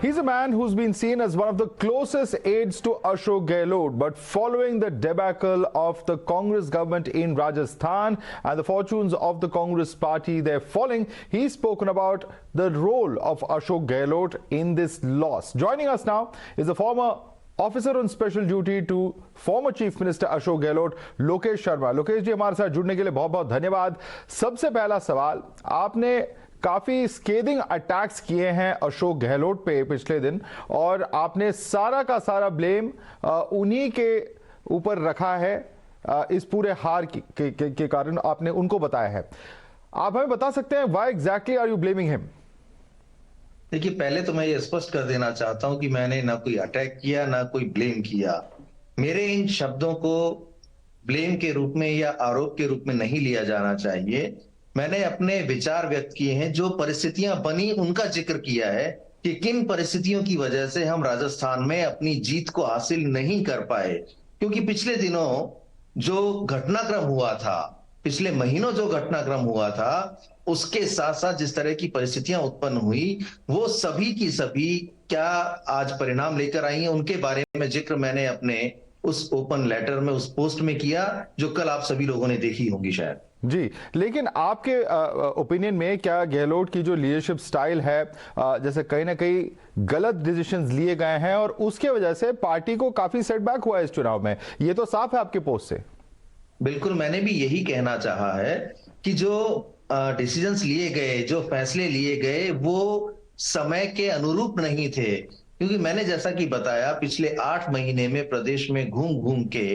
He's a man who's been seen as one of the closest aides to Ashok Gehlot, but following the debacle of the Congress government in Rajasthan and the fortunes of the Congress party they're falling, he's spoken about the role of Ashok Gehlot in this loss. Joining us now is a former officer on special duty to former chief minister Ashok Gehlot, Lokesh Sharma. Lokesh ji, हमारे साथ जुड़ने के लिए बहुत बहुत धन्यवाद। सबसे पहला सवाल, आपने काफी स्केदिंग अटैक्स किए हैं अशोक गहलोत पे पिछले दिन और आपने सारा का सारा ब्लेम उन्हीं के ऊपर रखा है। इस पूरे हार के कारण आपने उनको बताया है। आप हमें बता सकते हैं why exactly are you blaming him? देखिए, पहले तो मैं ये स्पष्ट कर देना चाहता हूं कि मैंने ना कोई अटैक किया ना कोई ब्लेम किया। मेरे इन शब्दों को ब्लेम के रूप में या आरोप के रूप में नहीं लिया जाना चाहिए। मैंने अपने विचार व्यक्त किए हैं, जो परिस्थितियां बनी उनका जिक्र किया है कि किन परिस्थितियों की वजह से हम राजस्थान में अपनी जीत को हासिल नहीं कर पाए। क्योंकि पिछले दिनों जो घटनाक्रम हुआ था, पिछले महीनों जो घटनाक्रम हुआ था, उसके साथ साथ जिस तरह की परिस्थितियां उत्पन्न हुई, वो सभी की सभी क्या आज परिणाम लेकर आई हैं, उनके बारे में जिक्र मैंने अपने उस ओपन लेटर में, उस पोस्ट में किया, जो कल आप सभी लोगों ने देखी होंगी शायद। जी, लेकिन आपके ओपिनियन में क्या गहलोत की जो लीडरशिप स्टाइल है, जैसे कहीं ना कहीं गलत डिसीजंस लिए गए हैं और उसके वजह से पार्टी को काफी सेटबैक हुआ है इस चुनाव में? ये तो साफ है आपके पोस्ट से। बिल्कुल, मैंने भी यही कहना चाहा है कि जो डिसीजंस लिए गए, जो फैसले लिए गए, वो समय के अनुरूप नहीं थे। क्योंकि मैंने जैसा कि बताया, पिछले 8 महीने में प्रदेश में घूम घूम के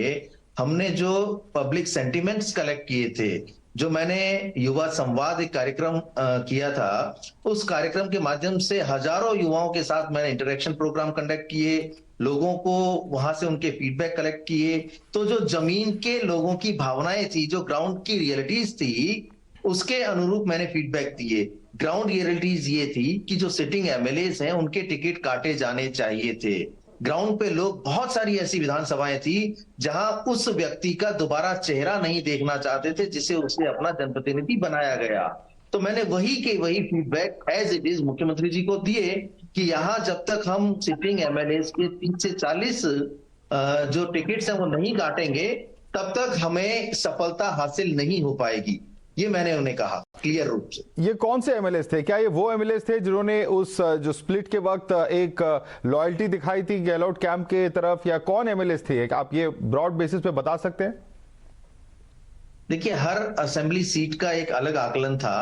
हमने जो पब्लिक सेंटिमेंट्स कलेक्ट किए थे, जो मैंने युवा संवाद एक कार्यक्रम किया था, उस कार्यक्रम के माध्यम से हजारों युवाओं के साथ मैंने इंटरेक्शन प्रोग्राम कंडक्ट किए, लोगों को वहां से उनके फीडबैक कलेक्ट किए। तो जो जमीन के लोगों की भावनाएं थी, जो ग्राउंड की रियलिटीज थी, उसके अनुरूप मैंने फीडबैक दिए। ग्राउंड रियलिटीज ये थी कि जो सिटिंग एमएलएस हैं, उनके टिकट काटे जाने चाहिए थे। ग्राउंड पे लोग, बहुत सारी ऐसी विधानसभाएं थी जहां उस व्यक्ति का दोबारा चेहरा नहीं देखना चाहते थे जिसे उसे अपना जनप्रतिनिधि बनाया गया। तो मैंने वही के वही फीडबैक एज इट इज मुख्यमंत्री जी को दिए कि यहां जब तक हम सिटिंग एमएलएस के 30 से 40 जो टिकट्स हैं वो नहीं काटेंगे, तब तक हमें सफलता हासिल नहीं हो पाएगी। ये मैंने उन्हें कहा क्लियर रूप से। ये कौन से एमएलएस थे? क्या ये वो एमएलएस थे जिन्होंने उस जो स्प्लिट के वक्त एक लॉयल्टी दिखाई थी गहलोत कैंप के तरफ, या कौन एमएलएस थे? आप ये ब्रॉड बेसिस पे बता सकते हैं? देखिए, हर असेंबली सीट का एक अलग आकलन था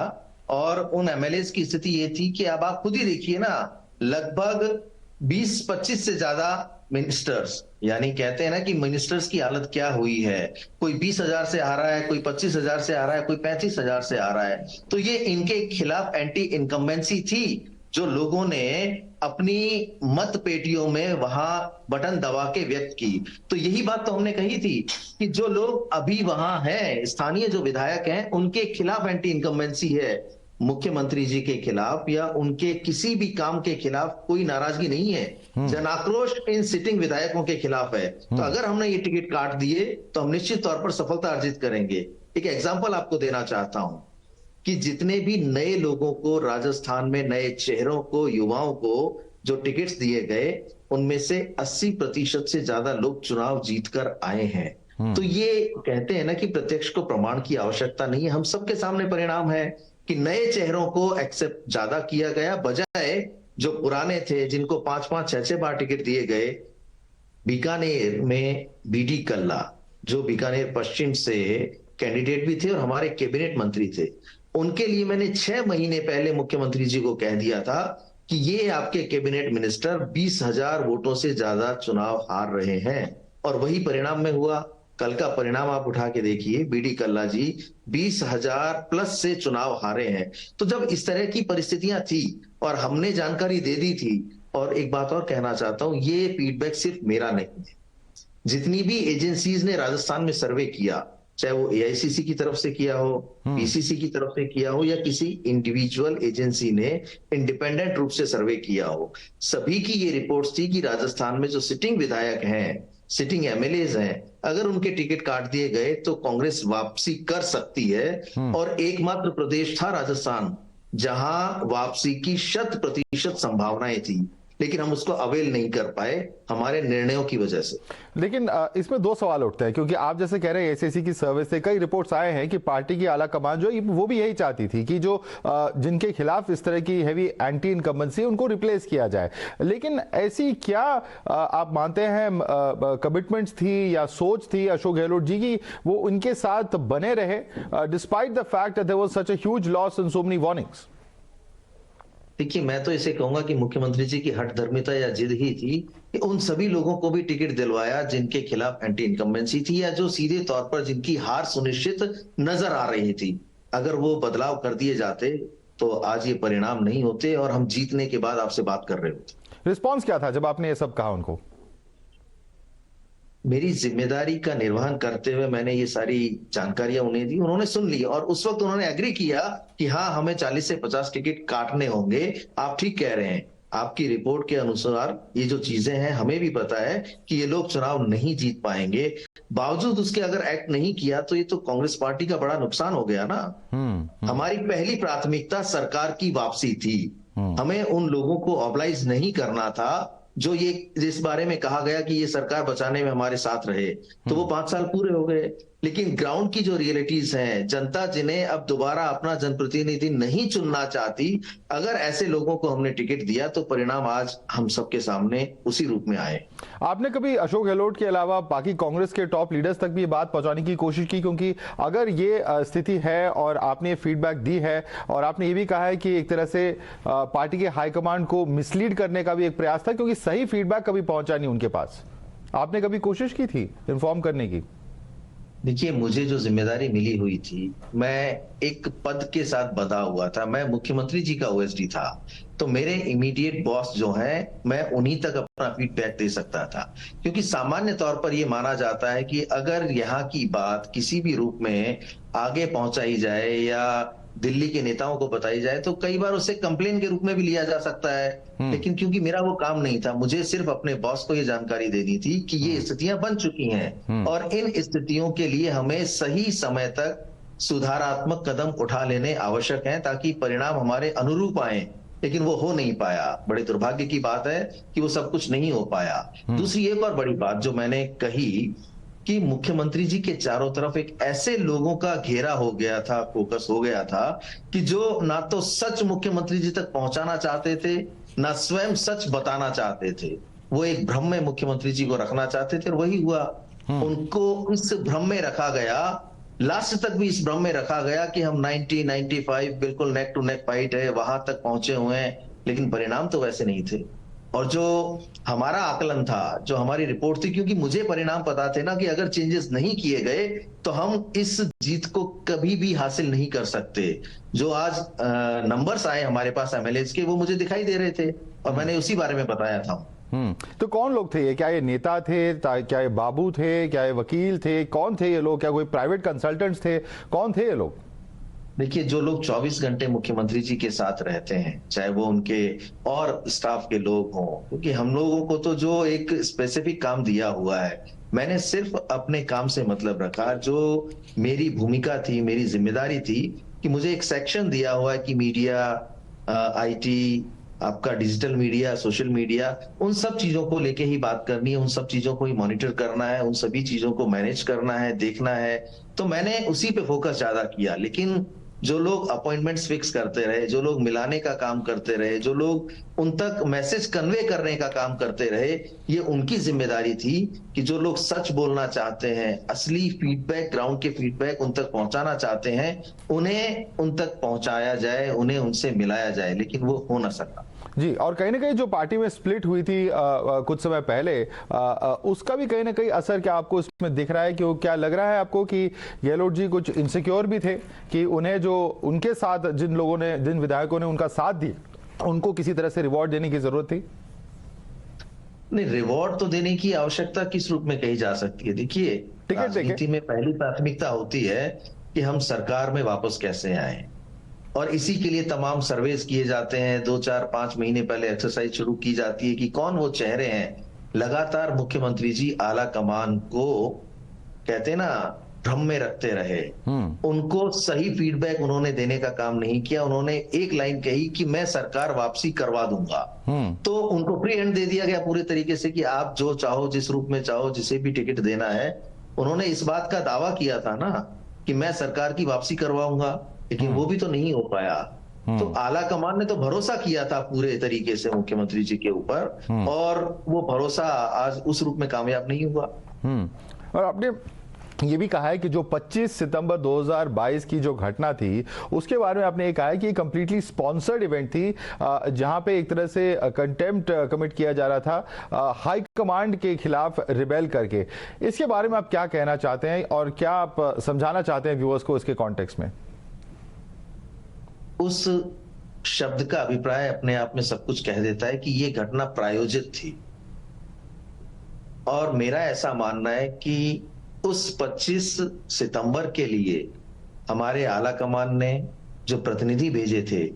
और उन एमएलएस की स्थिति ये थी कि अब आप खुद ही देखिए ना, लगभग 20-25 से ज्यादा मिनिस्टर्स, यानी कहते हैं ना कि मिनिस्टर्स की हालत क्या हुई है। कोई 20,000 से आ रहा है, कोई 25,000 से आ रहा है, कोई 35,000 से आ रहा है। तो ये इनके खिलाफ एंटी इनकम्बेंसी थी, जो लोगों ने अपनी मत पेटियों में वहां बटन दबा के व्यक्त की। तो यही बात तो हमने कही थी कि जो लोग अभी वहां हैं, स्थानीय जो विधायक हैं, उनके खिलाफ एंटी इनकम्बेंसी है। मुख्यमंत्री जी के खिलाफ या उनके किसी भी काम के खिलाफ कोई नाराजगी नहीं है। जनाक्रोश इन सिटिंग विधायकों के खिलाफ है। तो अगर हमने ये टिकट काट दिए तो हम निश्चित तौर पर सफलता अर्जित करेंगे। एक एग्जांपल आपको देना चाहता हूं कि जितने भी नए लोगों को राजस्थान में, नए चेहरों को, युवाओं को जो टिकट्स दिए गए, उनमें से 80% से ज्यादा लोग चुनाव जीतकर आए हैं। तो ये कहते हैं ना कि प्रत्यक्ष को प्रमाण की आवश्यकता नहीं है। हम सबके सामने परिणाम है कि नए चेहरों को एक्सेप्ट ज्यादा किया गया, बजाय जो पुराने थे, जिनको 5-5, 6-6 बार टिकट दिए गए। बीकानेर में बीडी कल्ला, जो बीकानेर पश्चिम से कैंडिडेट भी थे और हमारे कैबिनेट मंत्री थे, उनके लिए मैंने 6 महीने पहले मुख्यमंत्री जी को कह दिया था कि ये आपके कैबिनेट मिनिस्टर 20,000 वोटों से ज्यादा चुनाव हार रहे हैं। और वही परिणाम में हुआ। कल का परिणाम आप उठा के देखिए, बीडी कल्ला जी 20,000 प्लस से चुनाव हारे हैं। तो जब इस तरह की परिस्थितियां थी और हमने जानकारी दे दी थी, और एक बात और कहना चाहता हूं, ये फीडबैक सिर्फ मेरा नहीं है। जितनी भी एजेंसीज ने राजस्थान में सर्वे किया, चाहे वो एआईसीसी की तरफ से किया हो, पीसीसी की तरफ से किया हो, या किसी इंडिविजुअल एजेंसी ने इंडिपेंडेंट रूप से सर्वे किया हो, सभी की ये रिपोर्ट्स थी कि राजस्थान में जो सिटिंग विधायक हैं, सिटिंग एमएलएज हैं, अगर उनके टिकट काट दिए गए तो कांग्रेस वापसी कर सकती है। और एकमात्र प्रदेश था राजस्थान जहां वापसी की 100% संभावनाएं थी। लेकिन हम उसको अवेल नहीं कर पाए हमारे निर्णयों की वजह से। लेकिन इसमें दो सवाल उठते हैं, क्योंकि आप जैसे कह रहे हैं एसएससी की सर्विस से कई रिपोर्ट्स आए हैं कि पार्टी की आला कमान जो है वो भी यही चाहती थी कि जो जिनके खिलाफ इस तरह की हैवी एंटी इनकम्बेंसी उनको रिप्लेस किया जाए। लेकिन ऐसी क्या आप मानते हैं कमिटमेंट्स थी या सोच थी अशोक गहलोत जी की वो उनके साथ बने रहे despite the fact that there was such a huge loss and so many warnings? देखिए, मैं तो इसे कहूंगा कि मुख्यमंत्री जी की हठधर्मिता या जिद ही थी कि उन सभी लोगों को भी टिकट दिलवाया जिनके खिलाफ एंटी इनकम्बेंसी थी या जो सीधे तौर पर जिनकी हार सुनिश्चित नजर आ रही थी। अगर वो बदलाव कर दिए जाते तो आज ये परिणाम नहीं होते और हम जीतने के बाद आपसे बात कर रहे होते। रिस्पॉन्स क्या था जब आपने ये सब कहा उनको? मेरी जिम्मेदारी का निर्वहन करते हुए मैंने ये सारी जानकारियां उन्हें दी, उन्होंने सुन ली और उस वक्त उन्होंने एग्री किया कि हाँ, हमें 40 से 50 टिकट काटने होंगे। आप ठीक कह रहे हैं, आपकी रिपोर्ट के अनुसार ये जो चीजें हैं हमें भी पता है कि ये लोग चुनाव नहीं जीत पाएंगे। बावजूद उसके अगर एक्ट नहीं किया तो ये तो कांग्रेस पार्टी का बड़ा नुकसान हो गया ना। हमारी पहली प्राथमिकता सरकार की वापसी थी। हमें उन लोगों को ऑबलाइज नहीं करना था जो ये जिस बारे में कहा गया कि ये सरकार बचाने में हमारे साथ रहे। तो वो 5 साल पूरे हो गए, लेकिन ग्राउंड की जो रियलिटीज हैं, जनता जिन्हें अब दोबारा अपना जनप्रतिनिधि नहीं चुनना चाहती, अगर ऐसे लोगों को हमने टिकट दिया तो परिणाम आज हम सबके सामने उसी रूप में आए। आपने कभी अशोक गहलोत के अलावा बाकी कांग्रेस के टॉप लीडर्स तक भी ये बात पहुंचाने की कोशिश की? क्योंकि अगर ये स्थिति है और आपने फीडबैक दी है और आपने ये भी कहा है कि एक तरह से पार्टी के हाईकमांड को मिसलीड करने का भी एक प्रयास था क्योंकि सही फीडबैक कभी पहुंचा नहीं उनके पास, आपने कभी कोशिश की थी इन्फॉर्म करने की? देखिए, मुझे जो जिम्मेदारी मिली हुई थी, मैं एक पद के साथ बंधा हुआ था। मैं मुख्यमंत्री जी का ओएसडी था, तो मेरे इमीडिएट बॉस जो हैं, मैं उन्हीं तक अपना फीडबैक दे सकता था। क्योंकि सामान्य तौर पर यह माना जाता है कि अगर यहाँ की बात किसी भी रूप में आगे पहुंचाई जाए या दिल्ली के नेताओं को बताई जाए तो कई बार उसे कंप्लेन के रूप में भी लिया जा सकता है। लेकिन क्योंकि मेरा वो काम नहीं था, मुझे सिर्फ अपने बॉस को ये जानकारी देनी थी कि ये स्थितियां बन चुकी हैं और इन स्थितियों के लिए हमें सही समय तक सुधारात्मक कदम उठा लेने आवश्यक हैं ताकि परिणाम हमारे अनुरूप आए। लेकिन वो हो नहीं पाया। बड़े दुर्भाग्य की बात है कि वो सब कुछ नहीं हो पाया। दूसरी एक और बड़ी बात जो मैंने कही कि मुख्यमंत्री जी के चारों तरफ एक ऐसे लोगों का घेरा हो गया था, फोकस हो गया था कि जो ना तो सच मुख्यमंत्री जी तक पहुंचाना चाहते थे, ना स्वयं सच बताना चाहते थे। वो एक भ्रम में मुख्यमंत्री जी को रखना चाहते थे और वही हुआ। उनको इस भ्रम में रखा गया, लास्ट तक भी इस भ्रम में रखा गया कि हम 90-95 बिल्कुल नेक टू नेक फाइट है, वहां तक पहुंचे हुए हैं। लेकिन परिणाम तो वैसे नहीं थे। और जो हमारा आकलन था, जो हमारी रिपोर्ट थी, क्योंकि मुझे परिणाम पता थे ना कि अगर चेंजेस नहीं किए गए तो हम इस जीत को कभी भी हासिल नहीं कर सकते। जो आज नंबर्स आए हमारे पास एमएलएज के, वो मुझे दिखाई दे रहे थे और मैंने उसी बारे में बताया था। तो कौन लोग थे ये? क्या ये नेता थे, क्या ये बाबू थे, क्या ये वकील थे? कौन थे ये लोग? क्या कोई प्राइवेट कंसल्टेंट्स थे? कौन थे ये लोग? देखिए, जो लोग 24 घंटे मुख्यमंत्री जी के साथ रहते हैं, चाहे वो उनके और स्टाफ के लोग हों, क्योंकि हम लोगों को तो जो एक स्पेसिफिक काम दिया हुआ है, मैंने सिर्फ अपने काम से मतलब रखा। जो मेरी भूमिका थी, मेरी जिम्मेदारी थी कि मुझे एक सेक्शन दिया हुआ है कि मीडिया, आईटी, आपका डिजिटल मीडिया, सोशल मीडिया, उन सब चीजों को लेके ही बात करनी है, उन सब चीजों को ही मॉनिटर करना है, उन सभी चीजों को मैनेज करना है, देखना है। तो मैंने उसी पे फोकस ज्यादा किया। लेकिन जो लोग अपॉइंटमेंट्स फिक्स करते रहे, जो लोग मिलाने का काम करते रहे, जो लोग उन तक मैसेज कन्वे करने का काम करते रहे, ये उनकी जिम्मेदारी थी कि जो लोग सच बोलना चाहते हैं, असली फीडबैक, ग्राउंड के फीडबैक उन तक पहुंचाना चाहते हैं, उन्हें उन तक पहुंचाया जाए, उन्हें उनसे मिलाया जाए। लेकिन वो हो ना सका जी। और कहीं ना कहीं जो पार्टी में स्प्लिट हुई थी कुछ समय पहले, उसका भी कहीं ना कहीं असर क्या आपको इसमें दिख रहा है? कि क्या लग रहा है आपको कि गहलोत जी कुछ इनसिक्योर भी थे कि उन्हें जो उनके साथ जिन लोगों ने, जिन विधायकों ने उनका साथ दिया, उनको किसी तरह से रिवॉर्ड देने की जरूरत थी? नहीं, रिवॉर्ड तो देने की आवश्यकता किस रूप में कही जा सकती है? देखिए, राजनीति में पहली प्राथमिकता होती है कि हम सरकार में वापस कैसे आए, और इसी के लिए तमाम सर्वेस किए जाते हैं। 2-4-5 महीने पहले एक्सरसाइज शुरू की जाती है कि कौन वो चेहरे हैं। लगातार मुख्यमंत्री जी आला कमान को, कहते हैं ना, भ्रम में रखते रहे। उनको सही फीडबैक उन्होंने देने का काम नहीं किया। उन्होंने एक लाइन कही कि मैं सरकार वापसी करवा दूंगा, तो उनको फ्री हैंड दे दिया गया पूरे तरीके से कि आप जो चाहो, जिस रूप में चाहो, जिसे भी टिकट देना है। उन्होंने इस बात का दावा किया था ना कि मैं सरकार की वापसी करवाऊंगा, लेकिन वो भी तो नहीं हो पाया। तो आला कमान ने तो भरोसा किया था पूरे तरीके से मुख्यमंत्री जी के ऊपर, और वो भरोसा आज उस रूप में कामयाब नहीं हुआ। और आपने ये भी कहा है कि जो 25 सितंबर 2022 की जो घटना थी उसके बारे में आपने ये कहा है कि कंप्लीटली स्पॉन्सर्ड इवेंट थी, जहां पे एक तरह से कंटेम्प्ट कमिट किया जा रहा था हाई कमांड के खिलाफ रिबेल करके। इसके बारे में आप क्या कहना चाहते हैं और क्या आप समझाना चाहते हैं व्यूअर्स को इसके कॉन्टेक्स्ट में? उस शब्द का अभिप्राय अपने आप में सब कुछ कह देता है कि ये घटना प्रायोजित थी, और मेरा ऐसा मानना है कि उस 25 सितंबर के लिए हमारे आला कमान ने जो प्रतिनिधि भेजे थे,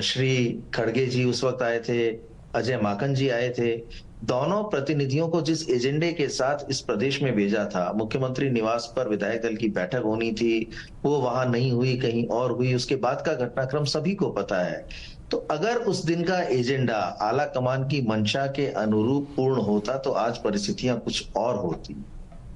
श्री खड़गे जी उस वक्त आए थे, अजय माकन जी आए थे, दोनों प्रतिनिधियों को जिस एजेंडे के साथ इस प्रदेश में भेजा था, मुख्यमंत्री निवास पर विधायक दल की बैठक होनी थी, वो वहां नहीं हुई, कहीं और हुई। उसके बाद का घटनाक्रम सभी को पता है। तो अगर उस दिन का एजेंडा आला कमान की मंशा के अनुरूप पूर्ण होता तो आज परिस्थितियां कुछ और होती।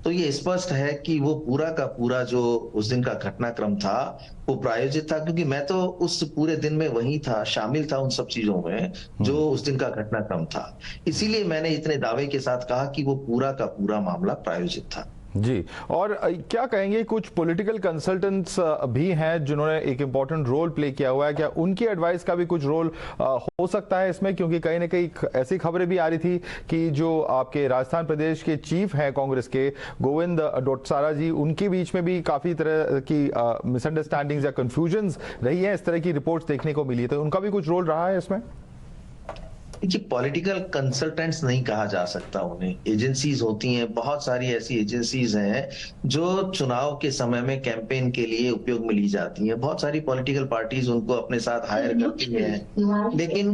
तो ये स्पष्ट है कि वो पूरा का पूरा जो उस दिन का घटनाक्रम था वो प्रायोजित था, क्योंकि मैं तो उस पूरे दिन में वहीं था, शामिल था उन सब चीजों में जो उस दिन का घटनाक्रम था। इसीलिए मैंने इतने दावे के साथ कहा कि वो पूरा का पूरा मामला प्रायोजित था। जी, और क्या कहेंगे, कुछ पॉलिटिकल कंसल्टेंट्स भी हैं जिन्होंने एक इम्पोर्टेंट रोल प्ले किया हुआ है, क्या उनकी एडवाइस का भी कुछ रोल हो सकता है इसमें? क्योंकि कहीं ना कहीं ऐसी खबरें भी आ रही थी कि जो आपके राजस्थान प्रदेश के चीफ हैं कांग्रेस के, गोविंद डोटासरा जी, उनके बीच में भी काफी तरह की मिसअंडरस्टैंडिंग्स या कंफ्यूजन्स रही है, इस तरह की रिपोर्ट्स देखने को मिली, तो उनका भी कुछ रोल रहा है इसमें? देखिए, पॉलिटिकल कंसल्टेंट्स नहीं कहा जा सकता उन्हें, एजेंसीज होती हैं, बहुत सारी ऐसी एजेंसीज हैं जो चुनाव के समय में कैंपेन के लिए उपयोग में ली जाती हैं। बहुत सारी पॉलिटिकल पार्टीज उनको अपने साथ हायर करती हैं, लेकिन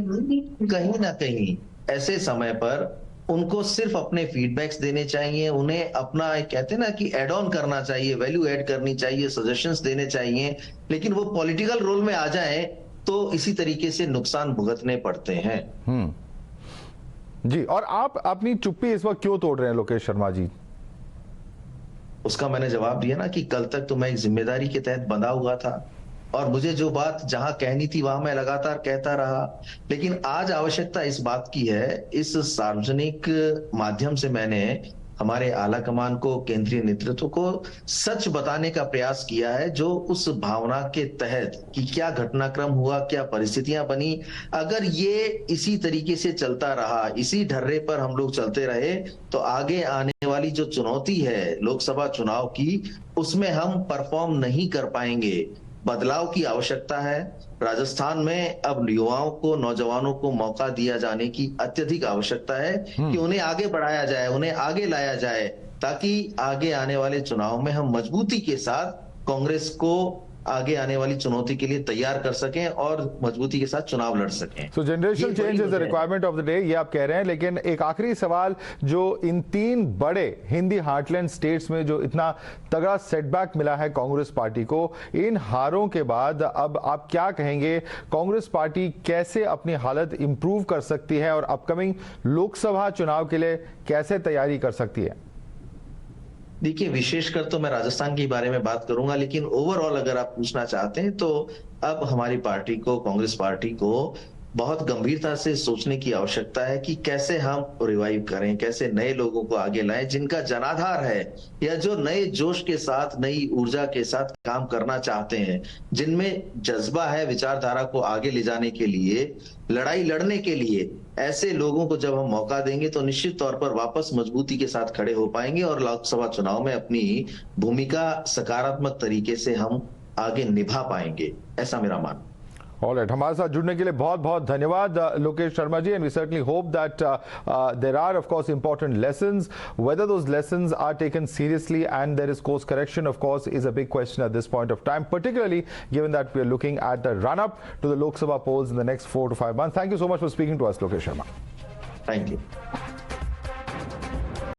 कहीं ना कहीं ऐसे समय पर उनको सिर्फ अपने फीडबैक्स देने चाहिए, उन्हें अपना कहते हैं ना कि एड ऑन करना चाहिए, वैल्यू ऐड करनी चाहिए, सजेशंस देने चाहिए। लेकिन वो पॉलिटिकल रोल में आ जाए तो इसी तरीके से नुकसान भुगतने पड़ते हैं। जी, और आप अपनी चुप्पी इस वक्त क्यों तोड़ रहे हैं लोकेश शर्मा जी? उसका मैंने जवाब दिया ना कि कल तक तो मैं एक जिम्मेदारी के तहत बंधा हुआ था, और मुझे जो बात जहां कहनी थी वहां मैं लगातार कहता रहा। लेकिन आज आवश्यकता इस बात की है, इस सार्वजनिक माध्यम से मैंने हमारे आला कमान को, केंद्रीय नेतृत्व को सच बताने का प्रयास किया है, जो उस भावना के तहत कि क्या घटनाक्रम हुआ, क्या परिस्थितियां बनी। अगर ये इसी तरीके से चलता रहा, इसी ढर्रे पर हम लोग चलते रहे, तो आगे आने वाली जो चुनौती है लोकसभा चुनाव की, उसमें हम परफॉर्म नहीं कर पाएंगे। बदलाव की आवश्यकता है। राजस्थान में अब युवाओं को, नौजवानों को मौका दिया जाने की अत्यधिक आवश्यकता है कि उन्हें आगे बढ़ाया जाए, उन्हें आगे लाया जाए, ताकि आगे आने वाले चुनाव में हम मजबूती के साथ कांग्रेस को आगे आने वाली चुनौती के लिए तैयार कर सकें और मजबूती के साथ चुनाव लड़ सकें। So generational change is the requirement of the day, ये आप कह रहे हैं। लेकिन एक आखिरी सवाल, जो इन 3 बड़े हिंदी हार्टलैंड स्टेट्स में जो इतना तगड़ा सेटबैक मिला है कांग्रेस पार्टी को, इन हारों के बाद अब आप क्या कहेंगे, कांग्रेस पार्टी कैसे अपनी हालत इंप्रूव कर सकती है और अपकमिंग लोकसभा चुनाव के लिए कैसे तैयारी कर सकती है? देखिए, विशेषकर तो मैं राजस्थान के बारे में बात करूंगा, लेकिन ओवरऑल अगर आप पूछना चाहते हैं तो अब हमारी पार्टी को, कांग्रेस पार्टी को बहुत गंभीरता से सोचने की आवश्यकता है कि कैसे हम रिवाइव करें, कैसे नए लोगों को आगे लाएं जिनका जनाधार है, या जो नए जोश के साथ, नई ऊर्जा के साथ काम करना चाहते हैं, जिनमें जज्बा है विचारधारा को आगे ले जाने के लिए, लड़ाई लड़ने के लिए। ऐसे लोगों को जब हम मौका देंगे तो निश्चित तौर पर वापस मजबूती के साथ खड़े हो पाएंगे और लोकसभा चुनाव में अपनी भूमिका सकारात्मक तरीके से हम आगे निभा पाएंगे, ऐसा मेरा मानना। Alright, हमारे साथ जुड़ने के लिए बहुत बहुत धन्यवाद Lokesh Sharma ji, and we certainly hope that there are of course important lessons. Whether those lessons are taken seriously and there is course correction, of course, is a big question at this point of time, particularly given that we are looking at the run-up to the Lok Sabha polls in the next 4 to 5 months. Thank you so much for speaking to us, Lokesh Sharma. Thank you.